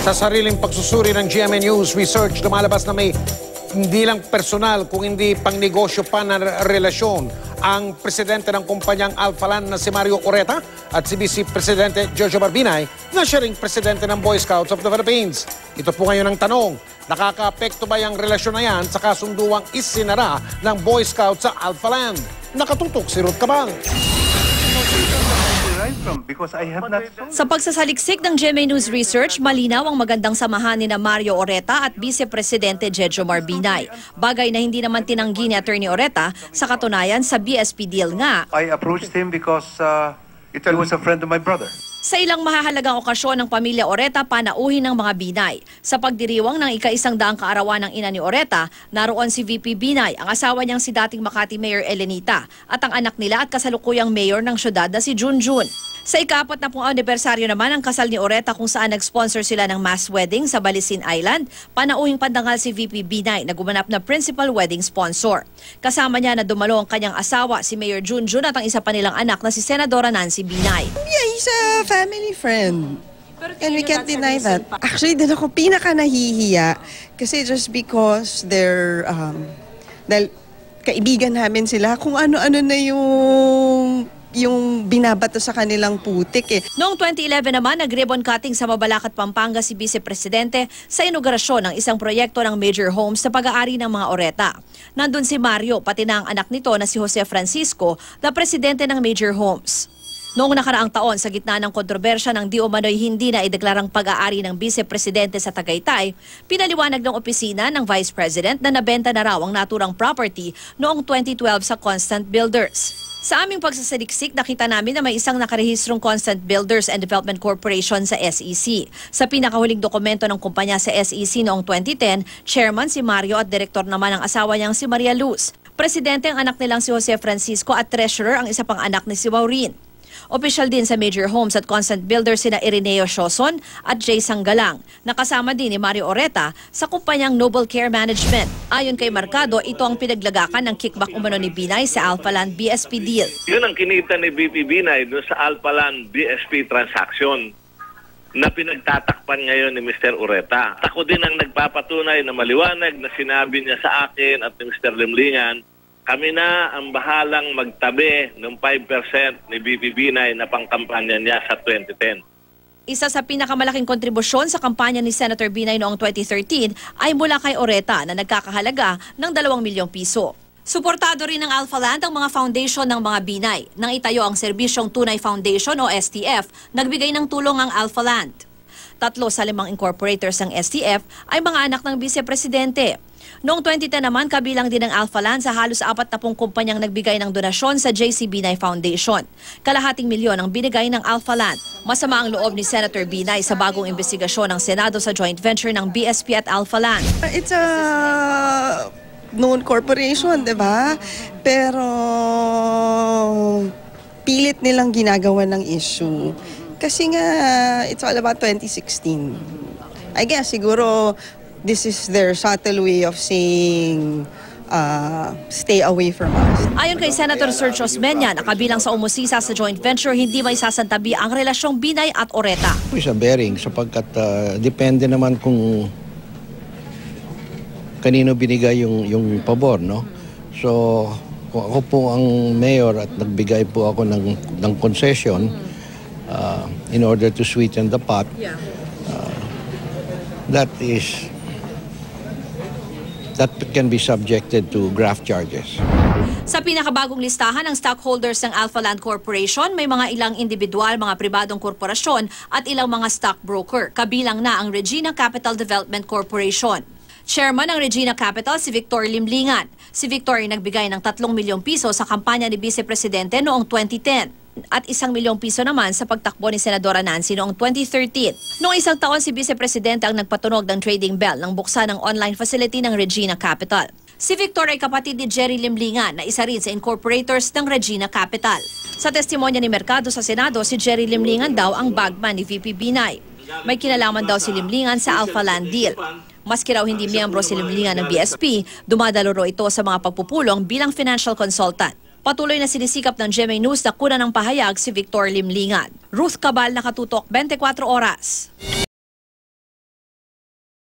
Sa sariling pagsusuri ng GMA News Research, lumalabas na may hindi lang personal kung hindi pangnegosyo pa na relasyon ang presidente ng kumpanyang Alphaland na si Mario Oreta at si Vice Presidente Jojo Marbinay na siya ring presidente ng Boy Scouts of the Philippines. Ito po ngayon ang tanong, nakaka-apekto ba yung relasyon na yan sa kasunduang isinara ng Boy Scouts sa Alphaland? Nakatutok si Ruth Cabal. Sa pagsasaliksik ng GMA News Research, malinaw ang magandang samahan ni na Mario Oreta at Vice Presidente Jojo Marbinay. Bagay na hindi naman tinanggi ni Attorney Oreta, sa katunayan sa BSP deal nga. I approached him because he was a friend of my brother. Sa ilang mahahalagang okasyon ng pamilya Oreta, panauhin ng mga Binay. Sa pagdiriwang ng ika-100 kaarawan ng ina ni Oreta, naroon si VP Binay, ang asawa niyang si dating Makati Mayor Elenita, at ang anak nila at kasalukuyang mayor ng syudad na si Junjun. Sa ika-40 anibersaryo naman ang kasal ni Oreta kung saan nag-sponsor sila ng mass wedding sa Balisin Island, panauhing pandangal si VP Binay na gumanap na principal wedding sponsor. Kasama niya na dumalo ang kanyang asawa, si Mayor Junjun, at ang isa pa nilang anak na si Senadora Nancy Binay. Yeah, he's a family friend. And we can't deny that. Actually, din ako pinaka nahihiya kasi just because they're dahil kaibigan namin sila, kung ano-ano na yung binabato sa kanilang putik eh. Noong 2011 naman, nag-ribbon cutting sa Mabalacat, Pampanga si Vice Presidente sa inaugurasyon ng isang proyekto ng Major Homes sa pag-aari ng mga Oreta. Nandun si Mario, pati na ang anak nito na si Jose Francisco, na presidente ng Major Homes. Noong nakaraang taon, sa gitna ng kontrobersya ng di umano'y hindi na ideklarang pag-aari ng Vice Presidente sa Tagaytay, pinaliwanag ng opisina ng Vice President na nabenta na raw ang naturang property noong 2012 sa Constant Builders. Sa aming pagsasaliksik, nakita namin na may isang nakarehistrong Constant Builders and Development Corporation sa SEC. Sa pinakahuling dokumento ng kumpanya sa SEC noong 2010, chairman si Mario at direktor naman ang asawa niyang si Maria Luz. Presidente ang anak nilang si Jose Francisco at treasurer ang isa pang anak ni si Maureen. Opisyal din sa Major Homes at Constant Builders sina Ireneo Sioson at Jay Sanggalang. Nakasama din ni Mario Oreta sa kumpanyang Noble Care Management. Ayon kay Mercado, ito ang pinaglagakan ng kickback umano ni Binay sa Alphaland BSP deal. Yun ang kinita ni VP Binay doon sa Alphaland BSP transaction na pinagtatakpan ngayon ni Mr. Oreta. Ako din ang nagpapatunay na maliwanag na sinabi niya sa akin at ni Mr. Limlingan, kami na ang bahalang magtabi ng 5% ni VP Binay na pangkampanya niya sa 2010. Isa sa pinakamalaking kontribusyon sa kampanya ni Senator Binay noong 2013 ay mula kay Oreta na nagkakahalaga ng 2 milyong piso. Suportado rin ng Alphaland ang mga foundation ng mga Binay. Nang itayo ang Serbisyong Tunay Foundation o STF, nagbigay ng tulong ang Alphaland. 3 sa 5 incorporators ng STF ay mga anak ng Vice Presidente. Noong 2010 naman, kabilang din ang Alphaland sa halos 40 kumpanyang nagbigay ng donasyon sa JC Binay Foundation. Kalahating milyon ang binigay ng Alphaland. Masama ang loob ni Senator Binay sa bagong investigasyon ng Senado sa joint venture ng BSP at Alphaland. It's a known corporation, di ba? Pero pilit nilang ginagawa ng issue. Kasi nga, it's all about 2016. I guess, siguro, this is their subtle way of saying, stay away from us. Ayon kay Senator Sergio Osmeña, na kabilang sa umusisa sa joint venture, hindi may sasantabi ang relasyong Binay at Oreta. May sa bearing sapagkat depende naman kung kanino binigay yung pabor, no? So, kung ako po ang mayor at nagbigay po ako ng concession in order to sweeten the pot, that can be subjected to graft charges. Sa pinakabagong listahan ng stockholders ng Alphaland Corporation, may mga ilang individual, mga pribadong korporasyon at ilang mga stockbroker. Kabilang na ang Regina Capital Development Corporation. Chairman ng Regina Capital si Victor Limlingan. Si Victor ay nagbigay ng 3 milyong piso sa kampanya ni Vice Presidente noong 2010. At 1 milyong piso naman sa pagtakbo ni Senadora Nancy noong 2013. Noong isang taon, si Vice Presidente ang nagpatunog ng trading bell ng buksan ng online facility ng Regina Capital. Si Victor ay kapatid ni Jerry Limlingan na isa rin sa incorporators ng Regina Capital. Sa testimonya ni Mercado sa Senado, si Jerry Limlingan daw ang bagman ni VP Binay. May kinalaman daw si Limlingan sa Alphaland deal. Maski raw hindi miyembro si Limlingan ng BSP, dumadalo ito sa mga pagpupulong bilang financial consultant. Patuloy na sinisikap ng GMA News na kunan ng pahayag si Victor Limlingan. Ruth Cabal, nakatutok 24 oras.